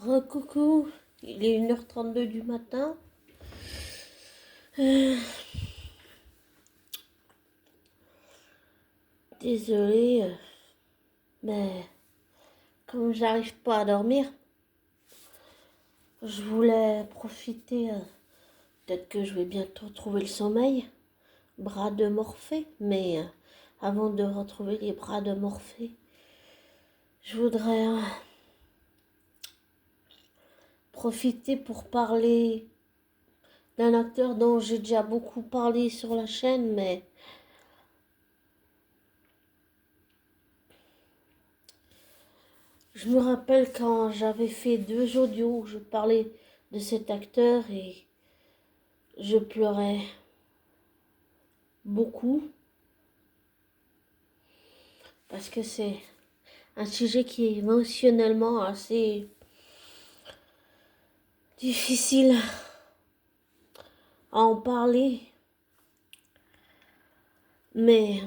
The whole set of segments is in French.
Recoucou, il est 1h32 du matin. Euh, Désolée, mais comme j'arrive pas à dormir, je voulais profiter. Peut-être que je vais bientôt trouver le sommeil. Bras de Morphée, mais avant de retrouver les bras de Morphée, je voudrais profiter pour parler d'un acteur dont j'ai déjà beaucoup parlé sur la chaîne, mais je me rappelle quand j'avais fait 2 audios où je parlais de cet acteur et je pleurais beaucoup parce que c'est un sujet qui est émotionnellement assez difficile à en parler. Mais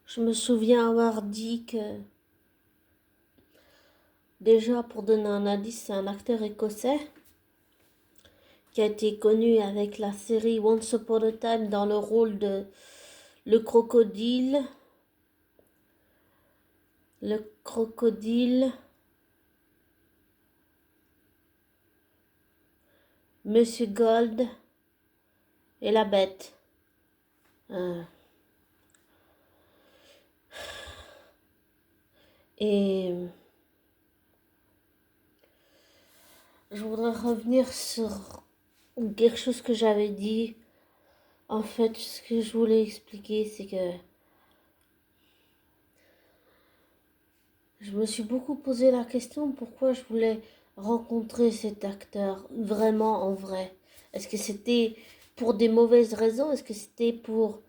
je me souviens avoir dit que, déjà pour donner un indice, c'est un acteur écossais qui a été connu avec la série Once Upon a Time dans le rôle de le crocodile. Le crocodile, Monsieur Gold et la bête. Et je voudrais revenir sur quelque chose que j'avais dit. En fait, ce que je voulais expliquer, c'est que je me suis beaucoup posé la question pourquoi je voulais rencontrer cet acteur vraiment en vrai. Est-ce que c'était pour des mauvaises raisons? Est-ce que c'était pour...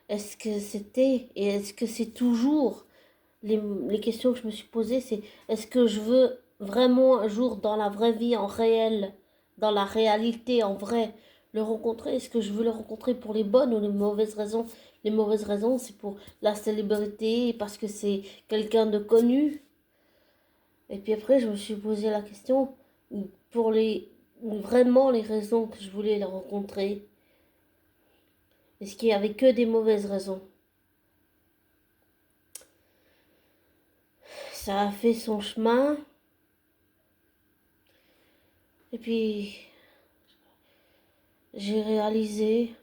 Est-ce que c'était et est-ce que c'est toujours les questions que je me suis posées, c'est est-ce que je veux vraiment un jour dans la vraie vie, en réel, dans la réalité, en vrai, le rencontrer? Est-ce que je veux le rencontrer pour les bonnes ou les mauvaises raisons? Les mauvaises raisons, c'est pour la célébrité, parce que c'est quelqu'un de connu. Et puis après, je me suis posé la question pour vraiment les raisons que je voulais le rencontrer. Est-ce qu'il y avait que des mauvaises raisons? Ça a fait son chemin. Et puis, j'ai réalisé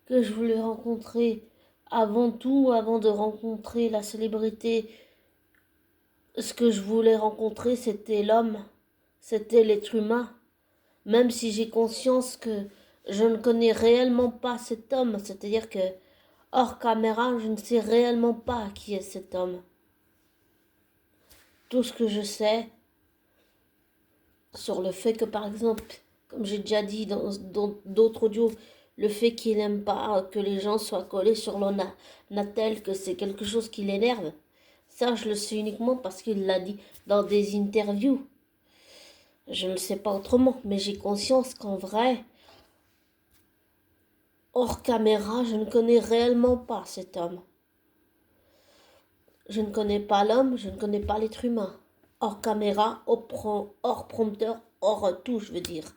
que je voulais rencontrer avant tout, avant de rencontrer la célébrité, ce que je voulais rencontrer, c'était l'homme, c'était l'être humain. Même si j'ai conscience que je ne connais réellement pas cet homme, c'est-à-dire que hors caméra, je ne sais réellement pas qui est cet homme. Tout ce que je sais sur le fait que, par exemple, comme j'ai déjà dit dans d'autres audios, le fait qu'il n'aime pas que les gens soient collés sur l'Onatel, que c'est quelque chose qui l'énerve, ça je le sais uniquement parce qu'il l'a dit dans des interviews. Je ne le sais pas autrement, mais j'ai conscience qu'en vrai, hors caméra, je ne connais réellement pas cet homme. Je ne connais pas l'homme, je ne connais pas l'être humain. Hors caméra, hors prompteur, hors tout, je veux dire.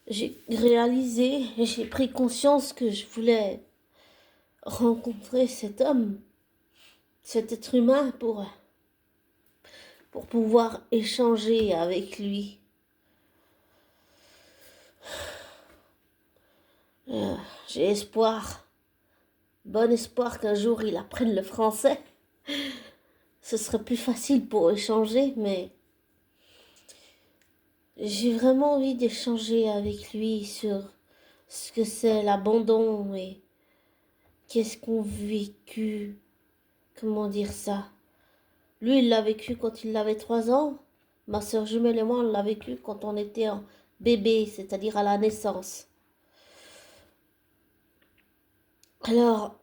J'ai réalisé, j'ai pris conscience que je voulais rencontrer cet homme, cet être humain pour pouvoir échanger avec lui. J'ai espoir, bon espoir qu'un jour il apprenne le français. Ce serait plus facile pour échanger, mais j'ai vraiment envie d'échanger avec lui sur ce que c'est l'abandon et qu'est-ce qu'on vécu, comment dire ça. Lui, il l'a vécu quand il avait 3 ans. Ma soeur jumelle et moi, on l'a vécu quand on était un bébé, c'est-à-dire à la naissance. Alors,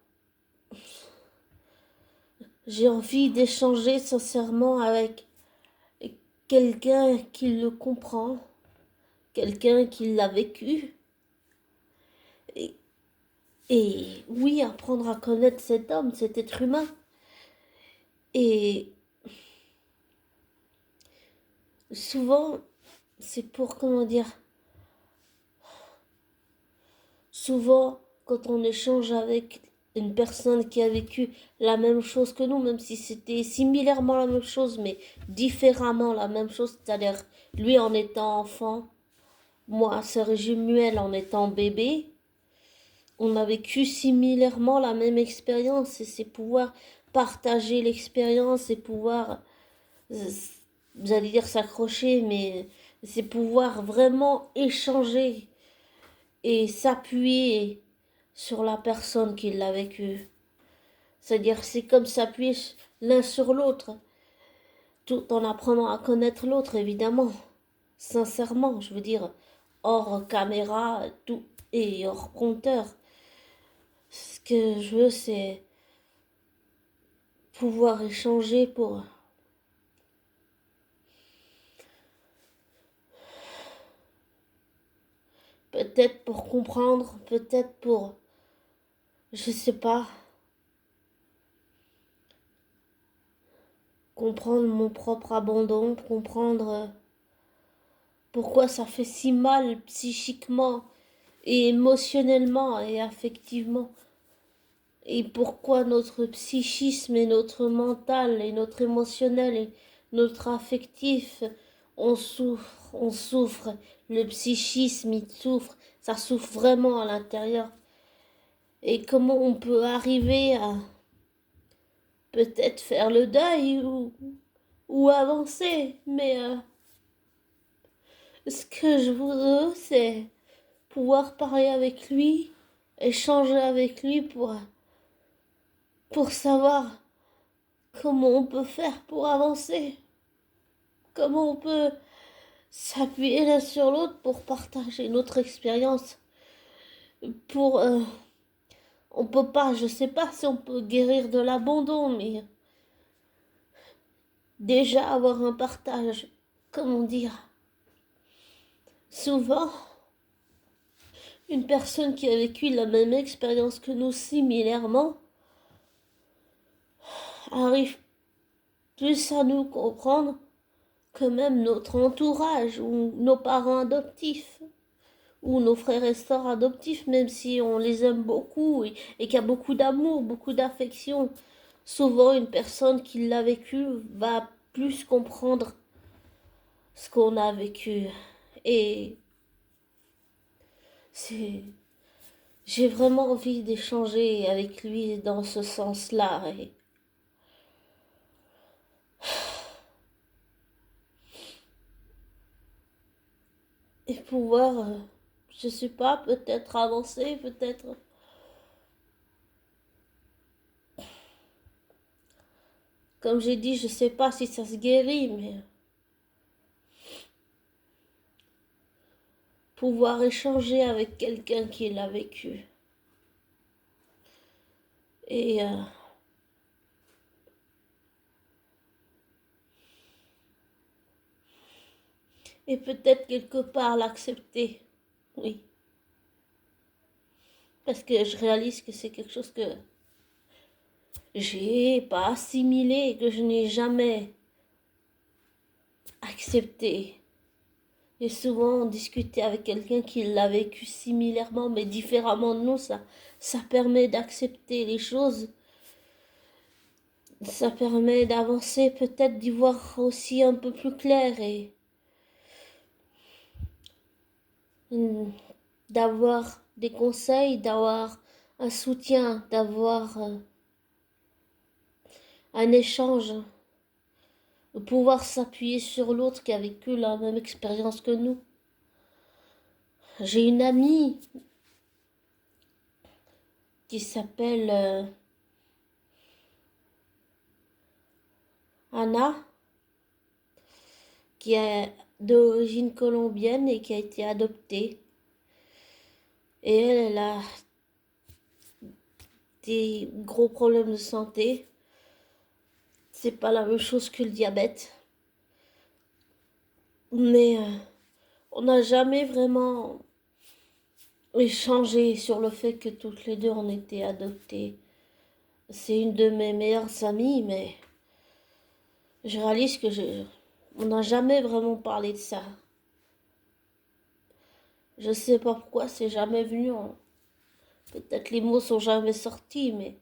j'ai envie d'échanger sincèrement avec quelqu'un qui le comprend, quelqu'un qui l'a vécu. Et, et oui, apprendre à connaître cet homme, cet être humain. Et souvent, c'est pour, comment dire, souvent, quand on échange avec une personne qui a vécu la même chose que nous, même si c'était similairement la même chose, mais différemment la même chose, c'est-à-dire lui en étant enfant, moi, sœur jumelle en étant bébé, on a vécu similairement la même expérience et c'est pouvoir partager l'expérience et pouvoir, j'allais dire s'accrocher, mais c'est pouvoir vraiment échanger et s'appuyer sur la personne qui l'a vécu. C'est-à-dire c'est comme s'appuyer l'un sur l'autre, tout en apprenant à connaître l'autre, évidemment. Sincèrement, je veux dire, hors caméra, tout et hors compteur. Ce que je veux, c'est pouvoir échanger pour peut-être pour comprendre, peut-être pour, je sais pas, comprendre mon propre abandon, comprendre pourquoi ça fait si mal psychiquement et émotionnellement et affectivement. Et pourquoi notre psychisme et notre mental et notre émotionnel et notre affectif, on souffre. Le psychisme, il souffre. Ça souffre vraiment à l'intérieur. Et comment on peut arriver à peut-être faire le deuil ou avancer. Mais ce que je voudrais, c'est pouvoir parler avec lui, échanger avec lui pour savoir comment on peut faire pour avancer, comment on peut s'appuyer l'un sur l'autre pour partager notre expérience, pour on peut pas, je sais pas si on peut guérir de l'abandon, mais déjà avoir un partage, comment dire, souvent une personne qui a vécu la même expérience que nous similairement arrive plus à nous comprendre que même notre entourage ou nos parents adoptifs ou nos frères et sœurs adoptifs, même si on les aime beaucoup et qu'il y a beaucoup d'amour, beaucoup d'affection. Souvent, une personne qui l'a vécu va plus comprendre ce qu'on a vécu. Et c'est, j'ai vraiment envie d'échanger avec lui dans ce sens-là. Et pouvoir, je sais pas, peut-être avancer, peut-être, comme j'ai dit, je sais pas si ça se guérit, mais pouvoir échanger avec quelqu'un qui l'a vécu. Et et peut-être quelque part l'accepter. Oui. Parce que je réalise que c'est quelque chose que j'ai pas assimilé, que je n'ai jamais accepté. Et souvent, discuter avec quelqu'un qui l'a vécu similairement mais différemment de nous, ça permet d'accepter les choses. Ça permet d'avancer, peut-être d'y voir aussi un peu plus clair et d'avoir des conseils, d'avoir un soutien, d'avoir un échange, de pouvoir s'appuyer sur l'autre qui a vécu la même expérience que nous. J'ai une amie qui s'appelle Anna, qui est d'origine colombienne et qui a été adoptée. Et elle a des gros problèmes de santé. C'est pas la même chose que le diabète. Mais on n'a jamais vraiment échangé sur le fait que toutes les deux on était adoptées. C'est une de mes meilleures amies, mais je réalise que on n'a jamais vraiment parlé de ça. Je sais pas pourquoi c'est jamais venu. Peut-être les mots sont jamais sortis, mais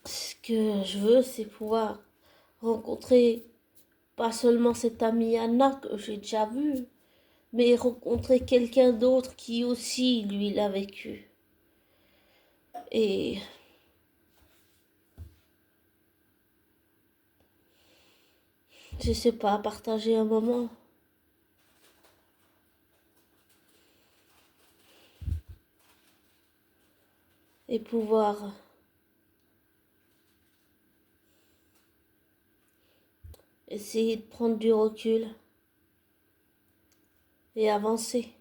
ce que je veux, c'est pouvoir rencontrer pas seulement cette amie Anna que j'ai déjà vue, mais rencontrer quelqu'un d'autre qui aussi, lui, l'a vécu. Et je sais pas, partager un moment. Et pouvoir essayer de prendre du recul et avancer.